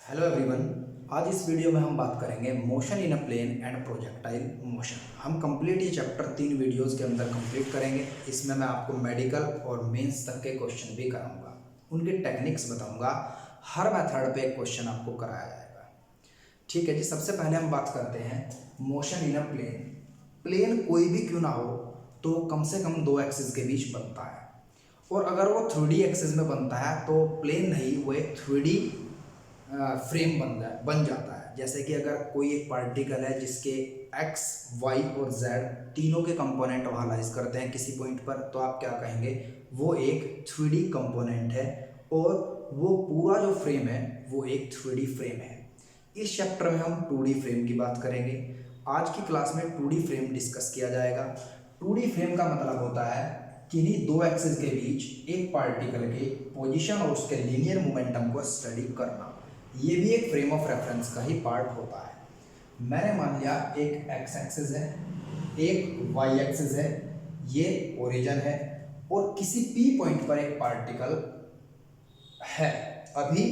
Hello everyone. आज इस video में हम बात करेंगे motion in a plane and projectile motion. हम कंप्लीट ये चैप्टर 3 वीडियोस के अंदर कंप्लीट करेंगे। इसमें मैं आपको मेडिकल और मेंस तक के क्वेश्चन भी कराऊंगा, उनके टेक्निक्स बताऊंगा। हर मेथड पे एक क्वेश्चन आपको कराया जाएगा। ठीक है जी। सबसे पहले हम बात करते हैं motion in a plane. Plane कोई भी क्यों ना हो तो कम से कम दो एक्सिस के बीच बनता है, और अगर वो 3D एक्सिस में बनता है तो प्लेन नहीं, वो एक 3D फ्रेम बन जाता है। जैसे कि अगर कोई एक पार्टिकल है जिसके एक्स, वाई और जेड तीनों के कंपोनेंट वहाँ लाइज करते हैं किसी पॉइंट पर, तो आप क्या कहेंगे, वो एक 3D कंपोनेंट है, और वो पूरा जो फ्रेम है वो एक 3D फ्रेम है। इस चैप्टर में हम 2D फ्रेम की बात करेंगे। आज की क्लास में 2D फ्रेम डिस्कस किया जाएगा। 2D फ्रेम का मतलब होता है किन्हीं दो एक्सिस के बीच एक पार्टिकल के पोजीशन और उसके लीनियर मोमेंटम को स्टडी करना। ये भी एक फ्रेम ऑफ रेफरेंस का ही पार्ट होता है। मैंने मान लिया एक एक्स एक्सिस है, एक वाई एक्सिस है, ये ओरिजिन है, और किसी पी पॉइंट पर एक पार्टिकल है। अभी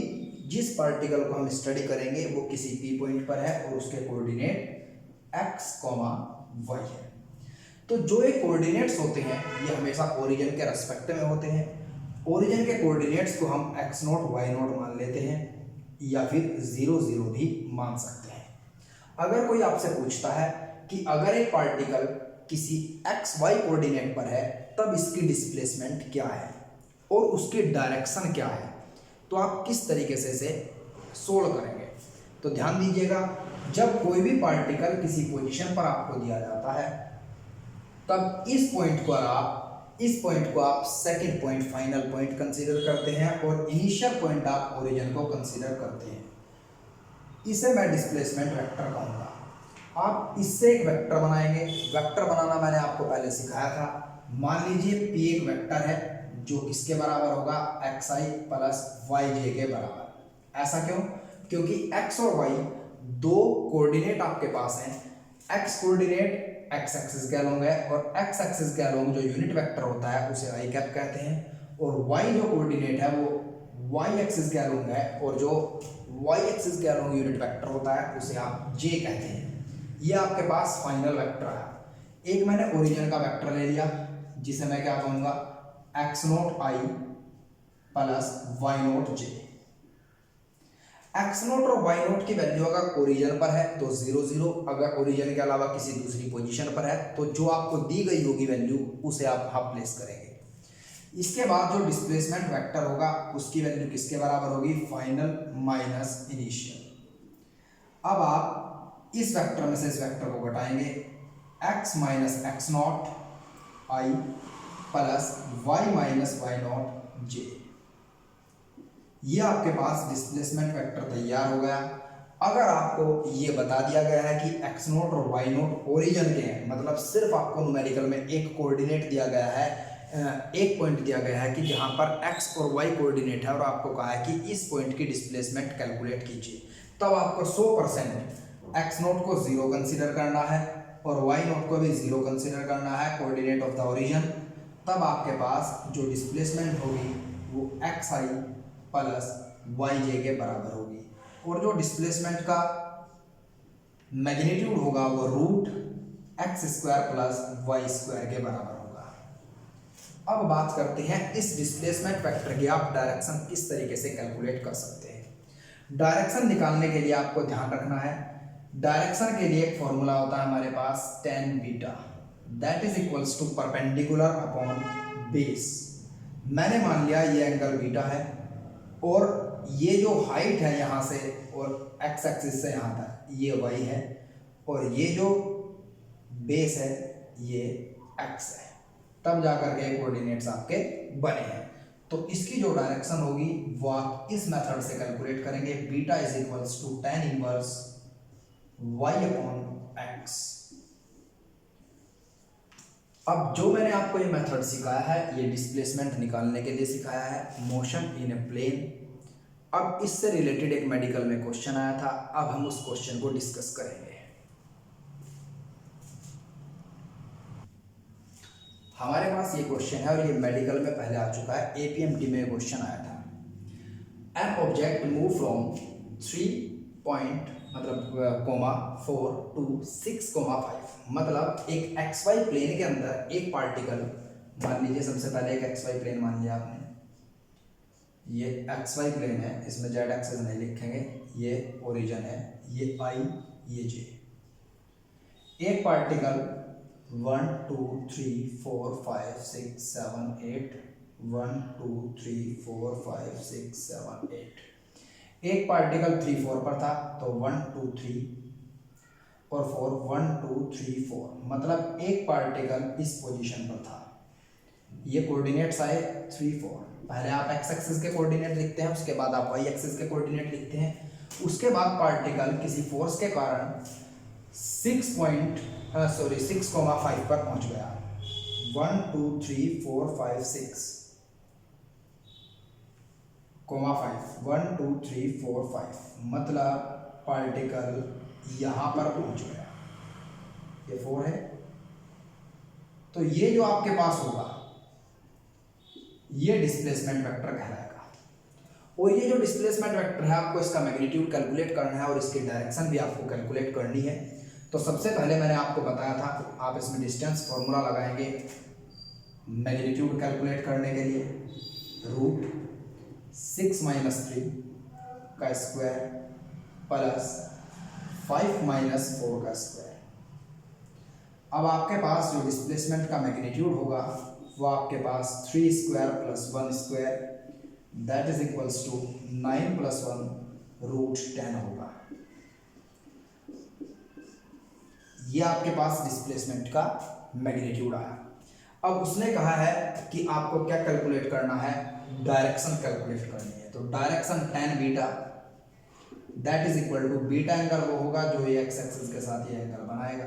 जिस पार्टिकल को हम स्टडी करेंगे वो किसी पी पॉइंट पर है और उसके कोऑर्डिनेट एक्स कॉमा वाई है। तो जो ये कोऑर्डिनेट्स होते हैं ये हमेशा ओरिजिन के रेस्पेक्ट में होते हैं। ओरिजिन के कोऑर्डिनेट्स को हम एक्स नोट वाई नोट मान लेते हैं, या फिर 0 0 भी मान सकते हैं। अगर कोई आपसे पूछता है कि अगर एक पार्टिकल किसी एक्स वाई कोऑर्डिनेट पर है तब इसकी डिस्प्लेसमेंट क्या है और उसकी डायरेक्शन क्या है, तो आप किस तरीके से इसे सोल्व करेंगे। तो ध्यान दीजिएगा, जब कोई भी पार्टिकल किसी पोजीशन पर आपको दिया जाता है तब इस पॉइंट को आप second point, final point consider करते हैं, और इनिशियल पॉइंट आप ओरिजिन को कंसीडर करते हैं। इसे मैं डिस्प्लेसमेंट वेक्टर कहूँगा। आप इससे एक वेक्टर बनाएंगे। वेक्टर बनाना मैंने आपको पहले सिखाया था। मान लीजिए पी एक वेक्टर है जो किसके बराबर होगा, एक्स आई प्लस वाई जे के बराबर। ऐसा क्यों? क्योंकि एक्स और वाई दो कोऑर्डिनेट आपके पास हैं। एक्स कोऑर्डिनेट एक्स एक्सिस के अलोंग है, और एक्स एक्सिस के अलोंग जो यूनिट वेक्टर होता है उसे आई कैप कहते हैं, और वाई जो कोऑर्डिनेट है वो वाई एक्सिस के अलोंग है, और जो वाई एक्सिस के अलोंग यूनिट वेक्टर होता है उसे आप जे कहते हैं। ये आपके पास फाइनल वेक्टर है। एक मैंने ओरिजिन का वेक्टर ले लिया जिसे मैं क्या कहूँगा, एक्स नोट आई प्लस वाई नोट जे। एक्स नोट और वाई नोट की वैल्यू अगर ओरिजिन पर है तो 0 0, अगर ओरिजिन के अलावा किसी दूसरी पोजीशन पर है तो जो आपको दी गई होगी वैल्यू उसे आप हाफ प्लेस करेंगे। इसके बाद जो डिस्प्लेसमेंट वेक्टर होगा उसकी वैल्यू किसके बराबर होगी, फाइनल माइनस इनिशियल। अब आप इस वेक्टर में से इस वेक्टर को घटाएंगे, x minus x naught i plus y minus y naught j. ये आपके पास डिस्प्लेसमेंट वेक्टर तैयार हो गया। अगर आपको ये बता दिया गया है कि एक्स नोट और वाई नोट ओरिजिन के हैं, मतलब सिर्फ आपको न्यूमेरिकल में एक कोऑर्डिनेट दिया गया है, एक पॉइंट दिया गया है कि जहां पर एक्स और वाई कोऑर्डिनेट है, और आपको कहा है कि इस पॉइंट की डिस्प्लेसमेंट कैलकुलेट कीजिए, तब आपको 100% एक्स नोट को 0 कंसीडर करना है और वाई नोट को भी 0 कंसीडर करना है, कोऑर्डिनेट ऑफ द ओरिजिन। तब आपके पास जो डिस्प्लेसमेंट होगी वो एक्स आई प्लस वाई जे के बराबर होगी, और जो डिस्प्लेसमेंट का मैग्नीट्यूड होगा वो root x square plus y square के बराबर होगा। अब बात करते हैं इस डिस्प्लेसमेंट वेक्टर की आप डायरेक्शन किस तरीके से कैलकुलेट कर सकते हैं। डायरेक्शन निकालने के लिए आपको ध्यान रखना है, डायरेक्शन के लिए एक फॉर्मूला होता है हमारे पास tan beta, that is equals to perpendicular upon base. मैंने मान लिया ये एंगल बीटा है, और ये जो हाइट है यहाँ से और एक्स एक्सिस से यहाँ तक ये वाई है, और ये जो बेस है ये एक्स है। तब जाकर के कोऑर्डिनेट्स आपके बने हैं। तो इसकी जो डायरेक्शन होगी वो आप इस मेथड से कैलकुलेट करेंगे, beta is equals to tan inverse y upon x. अब जो मैंने आपको ये मेथड सिखाया है ये डिस्प्लेसमेंट निकालने के लिए सिखाया है, मोशन इन ए प्लेन। अब इससे रिलेटेड एक मेडिकल में क्वेश्चन आया था, अब हम उस क्वेश्चन को डिस्कस करेंगे। हमारे पास ये क्वेश्चन है और ये मेडिकल में पहले आ चुका है, एपीएमटी में क्वेश्चन आया था। An object move from 3 point मतलब कोमा 4 टू 6,5 मतलब एक एक्स वाई प्लेन के अंदर एक पार्टिकल, मान लीजिए सबसे पहले एक एक्स वाई प्लेन मान लिया आपने, ये एक्स वाई प्लेन है, इसमें जेड एक्सेस नहीं लिखेंगे, ये ओरिजिन है, ये आई, ये जे। एक पार्टिकल 1 2 3 4 5 6 7 8 1 2 3 4 5 6 7 8, एक पार्टिकल 3 4 पर था तो 1 2 3 और 4 1 2 3 4 मतलब एक पार्टिकल इस पोजीशन पर था। ये कोऑर्डिनेट्स आए 3 4, पहले आप एक्स एक्सिस के कोऑर्डिनेट लिखते हैं, उसके बाद आप वाई एक्सिस के कोऑर्डिनेट लिखते हैं, उसके बाद पार्टिकल किसी फोर्स के कारण 6,5 पर पहुंच गया। 1 2 3 4 5 6 5 1 2 3 4 5 मतलब पार्टिकल यहां पर पहुंच गया, ये 4 है। तो ये जो आपके पास होगा ये डिस्प्लेसमेंट वेक्टर कहलाएगा, और ये जो डिस्प्लेसमेंट वेक्टर है आपको इसका मैग्नीट्यूड कैलकुलेट करना है और इसकी डायरेक्शन भी आपको कैलकुलेट करनी है। तो सबसे पहले मैंने आपको बताया था आप इसमें डिस्टेंस फॉर्मूला लगाएंगे मैग्नीट्यूड कैलकुलेट करने के लिए, √6 - 3 का स्क्वायर प्लस 5 - 4 का स्क्वायर। अब आपके पास जो डिस्प्लेसमेंट का मैग्नीट्यूड होगा वो आपके पास 3 square plus 1 square that is equals to 9 + 1 √10 होगा। ये आपके पास डिस्प्लेसमेंट का मैग्नीट्यूड आया। अब उसने कहा है कि आपको क्या कैलकुलेट करना है, डायरेक्शन कैलकुलेट करनी है। तो direction tan beta that is equal to beta angle वो होगा जो ये एक्स एक्सिस के साथ ये एंगल बनाएगा,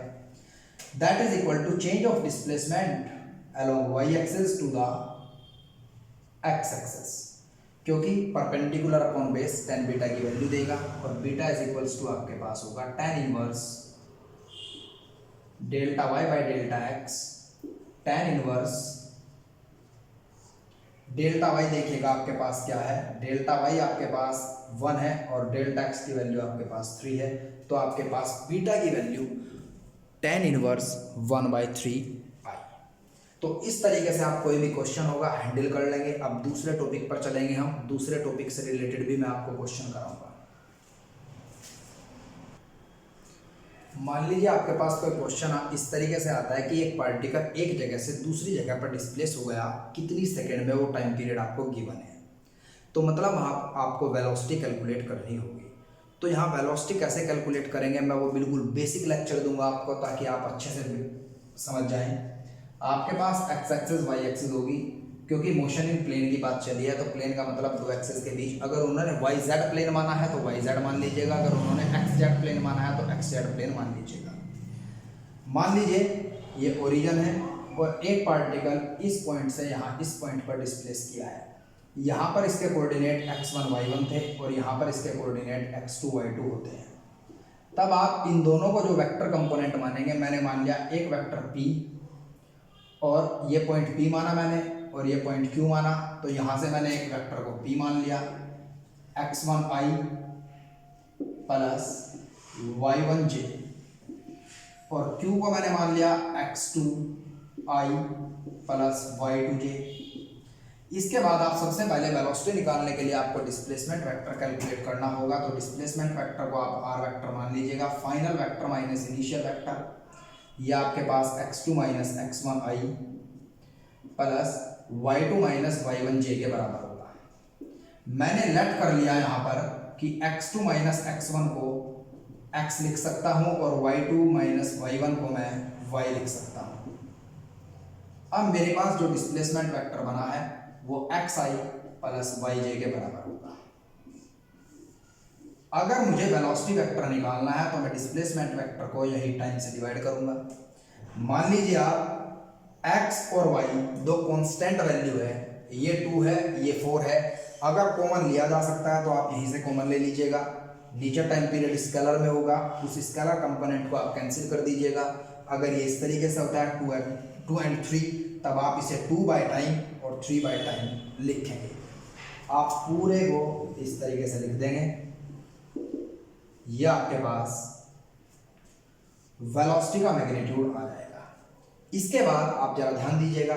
that is equal to change of displacement along y axis to the x axis, क्योंकि perpendicular upon base tan beta की वैल्यू देगा और बीटा इज इक्वल्स टू आपके पास होगा tan inverse delta y by delta x, tan inverse delta y देखिएगा आपके पास क्या है, डेल्टा y आपके पास 1 है और डेल्टा x की वैल्यू आपके पास 3 है, तो आपके पास बीटा की वैल्यू tan इनवर्स 1/3। तो इस तरीके से आप कोई भी क्वेश्चन होगा हैंडल कर लेंगे। अब दूसरे टॉपिक पर चलेंगे हम, दूसरे टॉपिक से रिलेटेड भी मैं आपको क्वेश्चन कराऊंगा। मान लीजिए आपके पास कोई क्वेश्चन इस तरीके से आता है कि एक पार्टिकल एक जगह से दूसरी जगह पर डिस्प्लेस हो गया, कितनी सेकेंड में वो टाइम पीरियड आपको गिवन है। तो मतलब आपको वेलोसिटी कैलकुलेट करनी होगी। तो यहाँ वेलोसिटी कैसे कैलकुलेट करेंगे मैं वो बिल्कुल बेसिक लेक्चर दूंगा आपको, ताकि आप अच्छे से समझ जाएं। आपके पास एक्स एक्सिस वाई एक्सिस होगी, क्योंकि मोशन इन प्लेन की बात चली है तो प्लेन का मतलब दो एक्सिस के बीच, अगर उन्होंने वाई जेड प्लेन माना है तो वाई जेड मान लीजिएगा, अगर उन्होंने एक्स जेड प्लेन माना है तो एक्स जेड प्लेन मान लीजिएगा। मान लीजिए ये ओरिजिन है और एक पार्टिकल इस पॉइंट से यहाँ इस पॉइंट पर डिस्प्लेस किया है। यहाँ पर इसके कोऑर्डिनेट x1 y1 थे और यहाँ पर इसके कोऑर्डिनेट x2 y2 होते हैं। तब आप इन दोनों को जो वेक्टर कंपोनेंट मानेंगे, मैंने मान लिया एक वेक्टर p और ये पॉइंट P माना मैंने और ये पॉइंट Q माना, तो यहाँ से मैंने एक वेक्टर को P मान लिया, x1i प्लस y1j, और Q को मैंने मान लिया x2i प्लस y2j। इसके बाद आप सबसे पहले वेलोसिटी निकालने के लिए आपको डिस्प्लेसमेंट वेक्टर कैलकुलेट करना होगा। तो डिस्प्लेसमेंट वेक्टर को आप r वेक्टर मान लीजिएगा, final vector minus initial vector, ये आपके पास x2 minus x1i plus y2 minus y1j के बराबर होगा। मैंने लेट कर लिया यहाँ पर कि x2 माइनस x1 को x लिख सकता हूँ और y2 माइनस y1 को मैं y लिख सकता हूँ। अब मेरे पास जो डिस्प्लेसमेंट वेक्टर बना है वो xi प्लस yj के बराबर होगा। अगर मुझे वेलोसिटी वेक्टर निकालना है तो मैं डिस्प्लेसमेंट वेक्टर को यही टाइम से डिवाइड करूंगा। मान लीजिए आप x और y दो कांस्टेंट वैल्यू है, ये 2 है ये 4 है, अगर कॉमन लिया जा सकता है तो आप यहीं से कॉमन ले लीजिएगा। नीचे टाइम पीरियड स्केलर में होगा, उस स्केलर कंपोनेंट को आप कैंसिल कर दीजिएगा। अगर ये इस तरीके से होता है 2 and 3, तब आप इसे 2 बाई टाइम और 3 बाई टाइम लिखेंगे। आप पूरे को इस तरीके से लिख देंगे ये आपके पास वेलोसिटी का मैग्नीट्यूड आ जाएगा। इसके बाद आप जरा ध्यान दीजिएगा,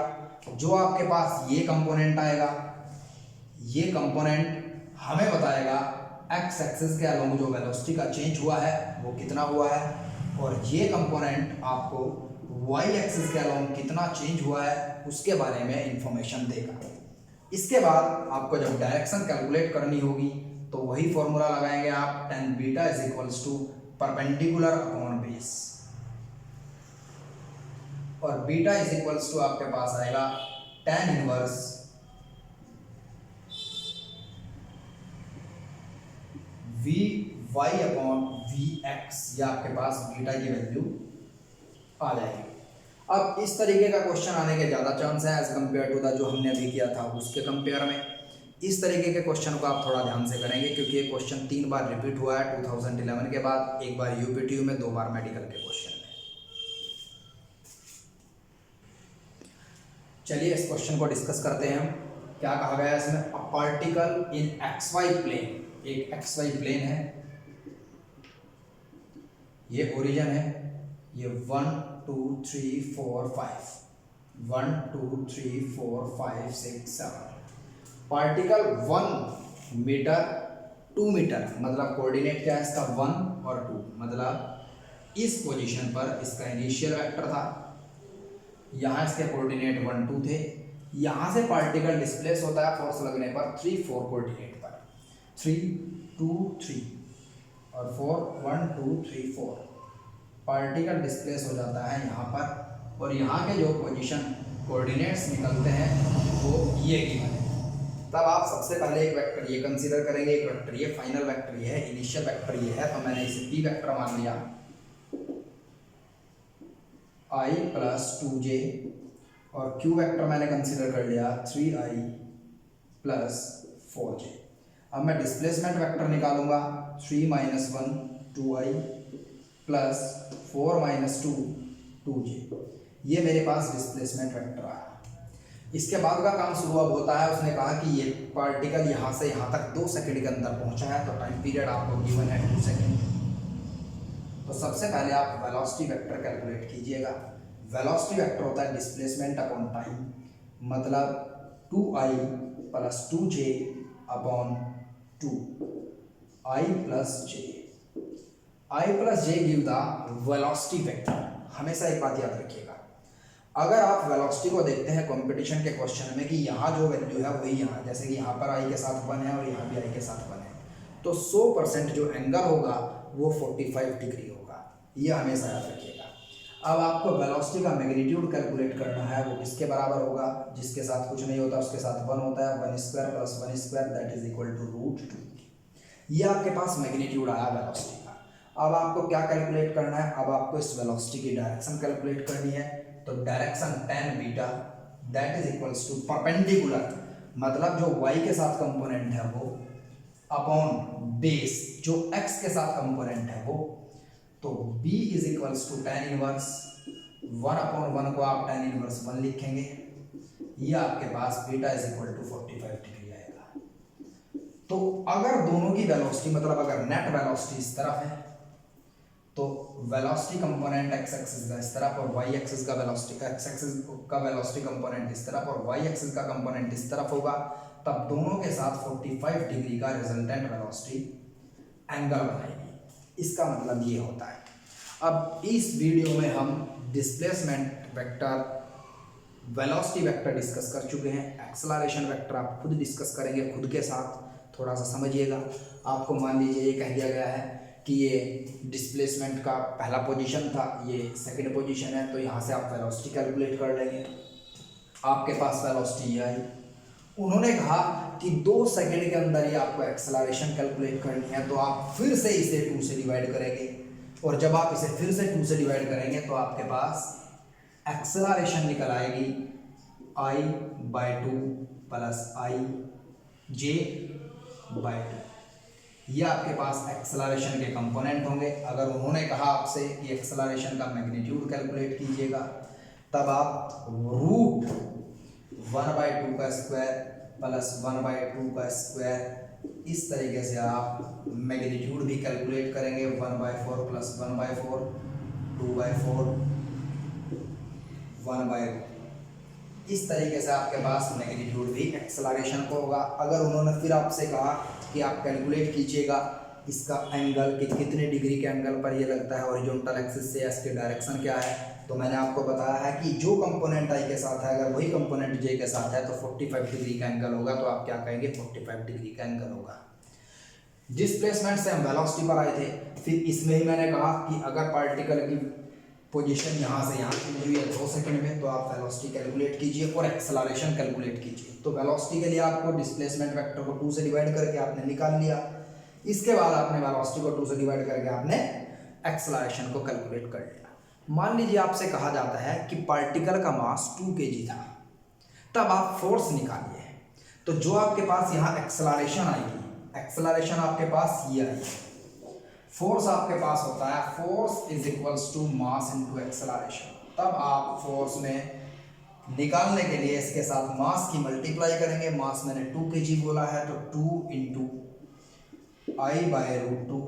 जो आपके पास ये कंपोनेंट आएगा, ये कंपोनेंट हमें बताएगा एक्स एक्सिस के अलोंग जो वेलोसिटी का चेंज हुआ है वो कितना हुआ है, और ये कंपोनेंट आपको वाई एक्सिस के अलोंग कितना चेंज हुआ है उसके बारे में इंफॉर्मेशन देगा। इसके बाद आपको जब डायरेक्शन कैलकुलेट करनी होगी तो वही फॉर्मूला लगाएंगे आप, tan beta is equals to perpendicular upon base, और बीटा इज इक्वल्स टू आपके पास आएगा tan inverse v y upon v x, या आपके पास बीटा की वैल्यू आ जाएगी। अब इस तरीके का क्वेश्चन आने के ज़्यादा चांस है एज कम्पेयर टू द जो हमने अभी किया था उसके कंपेयर में। इस तरीके के क्वेश्चन को आप थोड़ा ध्यान से करेंगे, क्योंकि ये क्वेश्चन 3 बार रिपीट हुआ है 2011 के बाद, एक बार यूपीटीयू में, 2 बार मेडिकल के क्वेश्चन में। चलिए इस क्वेश्चन को डिस्कस करते हैं हम। क्या कहा गया है इसमें, a particle in x y plane, एक एक्स वाई प्लेन है, ये ओरिजिन है, ये 1 2 3 4 5 1 2 3 4 5 6 7, पार्टिकल 1 मीटर 2 मीटर, मतलब कोऑर्डिनेट क्या है इसका 1 और 2, मतलब इस पोजीशन पर इसका इनिशियल वेक्टर था, यहाँ इसके कोऑर्डिनेट 1 2 थे, यहाँ से पार्टिकल डिस्प्लेस होता है फोर्स लगने पर 3 4 कोऑर्डिनेट पर, 3 2 3 और 4 1 2 3 4, पार्टिकल डिस्प्लेस हो जाता है यहाँ पर, और यहाँ के जो पोजीशन कोऑर्डिनेट्स निकलते हैं वो ये गिवन है। तब आप सबसे पहले एक वेक्टर ये कंसीडर करेंगे, एक वेक्टर ये, फाइनल वेक्टर ये है, इनिशियल वेक्टर ये है, तो मैंने इसे पी वेक्टर मान लिया, i प्लस 2j, और q वेक्टर मैंने कंसीडर कर लिया 3i प्लस 4j। अब मैं डिस्प्लेसमेंट वेक्टर निकालूंगा, 3 minus 1 2i plus 4 minus 2 2j, ये मेरे पास डिस्प्लेसमेंट वेक्टर आया। इसके बाद का काम शुरू अब होता है, उसने कहा कि ये पार्टिकल यहाँ से यहाँ तक 2 सेकंड के अंदर पहुँचा है, तो टाइम पीरियड आपको गिवन है 2 सेकंड। तो सबसे पहले आप वेलोसिटी वेक्टर कैलकुलेट कीजिएगा। वेलोसिटी वेक्टर होता है डिस्प्लेसमेंट अपॉन टाइम, मतलब 2i plus 2j upon 2, i plus j, i plus j give the velocity vector. हमेशा एक बात याद रखिएगा, अगर आप वेलोसिटी को देखते हैं कंपटीशन के क्वेश्चन में कि यहाँ जो वैल्यू है वही यहाँ, जैसे कि यहाँ पर i के साथ 1 है और यहाँ भी i के साथ 1 है, तो 100% जो एंगल होगा वो 45 डिग्री होगा, ये हमेशा याद रखिएगा। अब आपको वेलोसिटी का मैग्नीट्यूड कैलकुलेट करना है, वो किसके बराबर होगा, जिसके साथ कुछ नहीं होता उसके साथ 1 होता है, 1 square plus 1 square that is equal to √2। ये आपके पास मैग्नीट्यूड आया वेलोसिटी का। अब आपको क्या कैलकुलेट करना है, अब आपको इस वेलोसिटी की डायरेक्शन कैलकुलेट करनी है, तो direction tan beta that is equals to perpendicular, मतलब जो y के साथ कंपोनेंट है वो, अपॉन बेस जो x के साथ कंपोनेंट है वो, तो b is equals to tan inverse 1 upon 1 को आप tan इनवर्स 1 लिखेंगे, ये आपके पास beta is equal to 45 degree आएगा। तो अगर दोनों की वेलोसिटी, मतलब अगर नेट वेलोसिटी इस तरफ है तो वेलोसिटी कंपोनेंट x एक्सिस का इस तरफ और y एक्सिस का वेलोसिटी, x एक्सिस का वेलोसिटी कंपोनेंट इस तरफ और y एक्सिस का कंपोनेंट इस तरफ होगा, तब दोनों के साथ 45 डिग्री का रिजल्टेंट वेलोसिटी एंगल बनाएगी। इसका मतलब ये होता है। अब इस वीडियो में हम displacement vector, velocity vector discuss कर चुके हैं, एक्सेलरेशन वेक्टर आप खुद डिस्कस करेंगे खुद के साथ, थोड़ा सा समझिएगा। आपको मान लीजिए ये कह दिया गया है कि ये डिस्प्लेसमेंट का पहला पोजीशन था, ये सेकंड पोजीशन है, तो यहाँ से आप वेलोसिटी कैलकुलेट कर लेंगे। आपके पास वेलोसिटी ये आई, उन्होंने कहा कि 2 सेकंड के अंदर ही आपको एक्सेलरेशन कैलकुलेट करनी है, तो आप फिर से इसे 2 से डिवाइड करेंगे, और जब आप इसे फिर से 2 से डिवाइड करेंगे तो आपके पास एक्सेलरेशन निकल आएगी i/2 प्लस ij/2। ये आपके पास एक्सेलरेशन के कंपोनेंट होंगे। अगर उन्होंने कहा आपसे कि एक्सेलरेशन का मैग्नीट्यूड कैलकुलेट कीजिएगा, तब आप √1/2 का स्क्वायर प्लस 1/2 का स्क्वायर इस तरीके से आप मैग्नीट्यूड भी कैलकुलेट करेंगे, 1/4 प्लस 1/4, 2/4, 1/, इस तरीके से आपके पास मैग्नीट्यूड भी एक्सेलरेशन को होगा। अगर उन्होंने फिर आपसे कहा कि आप कैलकुलेट कीजिएगा इसका एंगल कि कितने डिग्री के एंगल पर ये लगता है हॉरिजॉन्टल एक्सिस से, इसकी डायरेक्शन क्या है, तो मैंने आपको बताया है कि जो कंपोनेंट आई के साथ है अगर वही कंपोनेंट जे के साथ है तो 45 डिग्री का एंगल होगा, तो आप क्या कहेंगे 45 डिग्री का एंगल होगा। डिस्प्लेसमेंट से हम वेलोसिटी पर आए थे, फिर इसमें ही मैंने कहा कि अगर पार्टिकल की पोजीशन यहाँ से यहाँ चेंज हुई है 2 सेकंड में तो आप वेलोसिटी कैलकुलेट कीजिए और एक्सेलरेशन कैलकुलेट कीजिए। तो वेलोसिटी के लिए आपको डिस्प्लेसमेंट वेक्टर को 2 से डिवाइड करके आपने निकाल लिया, इसके बाद आपने वेलोसिटी को 2 से डिवाइड करके आपने एक्सेलरेशन को कैलकुलेट कर लिया। मान लीजिए आपसे कहा जाता है कि पार्टिकल का मास 2 kg था, तब आप फोर्स निकालिए। तो जो आपके पास यहाँ एक्सेलरेशन आएगी, एक्सेलरेशन आपके पास ये आएगी, फोर्स आपके पास होता है force is equals to mass into acceleration. तब आप फोर्स में निकालने के लिए इसके साथ मास की मल्टीप्लाई करेंगे। मास मैंने 2 kg बोला है तो 2 into I/√2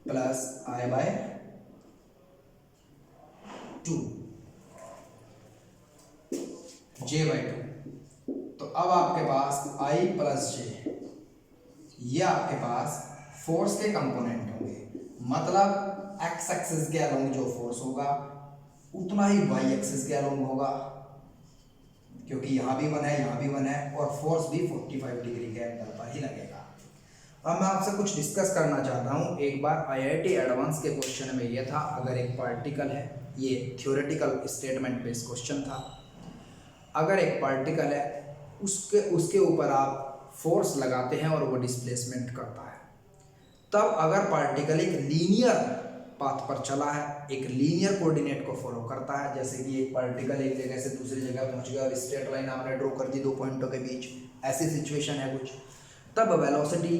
plus I/2 J/2। तो अब आपके पास I प्लस J, ये आपके पास फोर्स के कंपोनेंट होंगे, मतलब एक्स एक्सिस के अलोंग जो फोर्स होगा उतना ही वाई एक्सिस के अलोंग होगा, क्योंकि यहाँ भी 1 है यहाँ भी 1 है, और फोर्स भी 45 डिग्री के एंगल पर ही लगेगा। अब मैं आपसे कुछ डिस्कस करना चाहता हूँ। एक बार IIT एडवांस के क्वेश्चन में ये था, अगर एक पार्टिकल है, ये थ्योरेटिकल स्टेटमेंट बेस्ड क्वेश्चन था, अगर एक पार्टिकल है उसके ऊपर आप फोर्स लगाते हैं और वो डिस्प्लेसमेंट करता है, तब अगर पार्टिकल एक लीनियर पाथ पर चला है, एक लीनियर कोऑर्डिनेट को फॉलो करता है, जैसे कि एक पार्टिकल एक जगह से दूसरी जगह पहुंच गया और स्ट्रेट लाइन आपने ड्रॉ कर दी 2 पॉइंटों के बीच, ऐसी सिचुएशन है कुछ, तब वेलोसिटी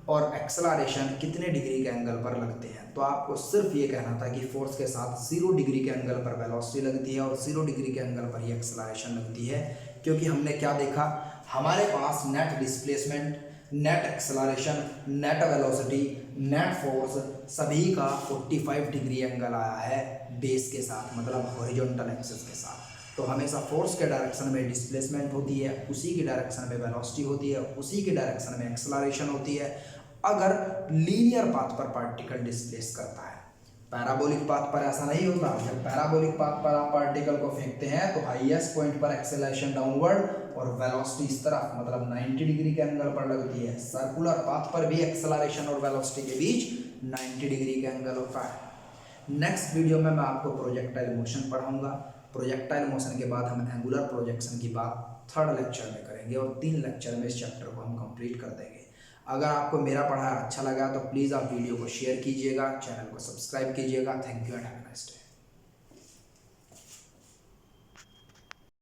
और एक्सेलरेशन कितने डिग्री के एंगल पर लगते हैं। तो आपको सिर्फ ये कहना था कि फोर्स के साथ 0 डिग्री के एंगल पर वेलोसिटी लगती है और 0 डिग्री के एंगल पर ही एक्सेलरेशन लगती है, क्योंकि हमने क्या देखा, हमारे पास net displacement, net acceleration, net velocity, net force सभी का 45 डिग्री एंगल आया है बेस के साथ, मतलब हॉरिजॉन्टल एक्सिस के साथ। तो हमेशा फोर्स के डायरेक्शन में डिस्प्लेसमेंट होती है, उसी की डायरेक्शन में वेलोसिटी होती है, उसी की डायरेक्शन में एक्सेलरेशन होती है अगर लीनियर पाथ पर पार्टिकल डिस्प्लेस करता है। पैराबोलिक पाथ पर ऐसा नहीं होता। जब पैराबोलिक पाथ पर आप पार्टिकल को फेंकते हैं तो हाईएस्ट पॉइंट पर एक्सेलरेशन डाउनवर्ड और वेलोसिटी इस तरफ, मतलब 90 डिग्री के एंगल पर लगती है। सर्कुलर पाथ पर भी एक्सेलरेशन और वेलोसिटी के बीच 90 डिग्री का एंगल होता है। नेक्स्ट वीडियो में मैं आपको प्रोजेक्टाइल मोशन पढ़ाऊंगा। प्रोजेक्टाइल मोशन के बाद हम एंगुलर प्रोजेक्शन की बात 3rd लेक्चर में करेंगे और 3 लेक्चर में इस चैप्टर को हम कंप्लीट कर देंगे। अगर आपको मेरा पढ़ाया अच्छा लगा तो प्लीज़ आप वीडियो को शेयर कीजिएगा, चैनल को सब्सक्राइब कीजिएगा। Thank you and have a nice day.